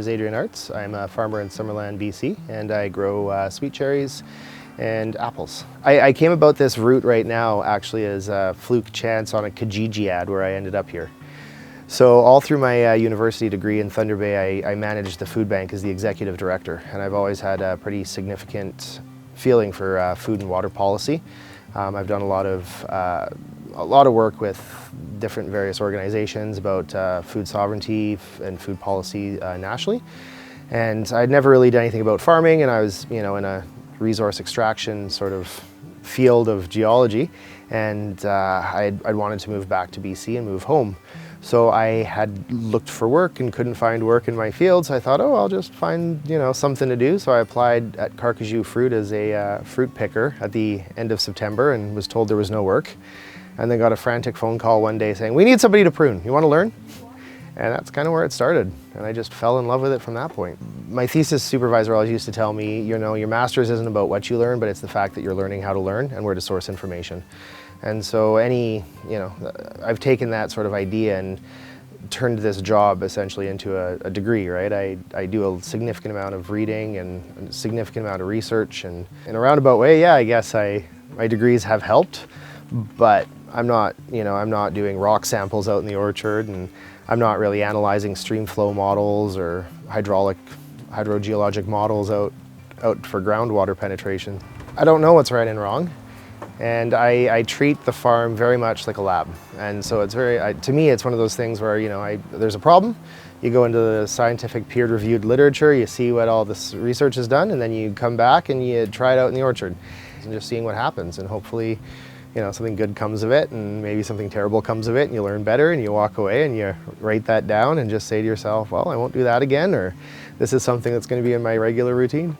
is Adrian Arts. I'm a farmer in Summerland, BC, and I grow sweet cherries and apples. I came about this route right now actually as a fluke chance on a Kijiji ad where I ended up here. So all through my university degree in Thunder Bay, I managed the food bank as the executive director, and I've always had a pretty significant feeling for food and water policy. I've done a lot of work with different various organizations about food sovereignty and food policy nationally. And I'd never really done anything about farming, and I was, in a resource extraction sort of field of geology, and I'd wanted to move back to BC and move home. So I had looked for work and couldn't find work in my field, so I thought, oh, I'll just find, something to do. So I applied at Carcajou Fruit as a fruit picker at the end of September and was told there was no work. And then got a frantic phone call one day saying, we need somebody to prune. You want to learn? And that's kind of where it started. And I just fell in love with it from that point. My thesis supervisor always used to tell me, your master's isn't about what you learn, but it's the fact that you're learning how to learn and where to source information. And so I've taken that sort of idea and turned this job essentially into a degree, right? I do a significant amount of reading and a significant amount of research, and in a roundabout way, yeah, I guess my degrees have helped, but I'm not doing rock samples out in the orchard, and I'm not really analyzing stream flow models or hydrogeologic models out for groundwater penetration. I don't know what's right and wrong. And I treat the farm very much like a lab. And so it's to me, it's one of those things where, there's a problem, you go into the scientific peer-reviewed literature, you see what all this research is done, and then you come back and you try it out in the orchard. And just seeing what happens, and hopefully, something good comes of it, and maybe something terrible comes of it, and you learn better, and you walk away and you write that down and just say to yourself, well, I won't do that again, or this is something that's going to be in my regular routine.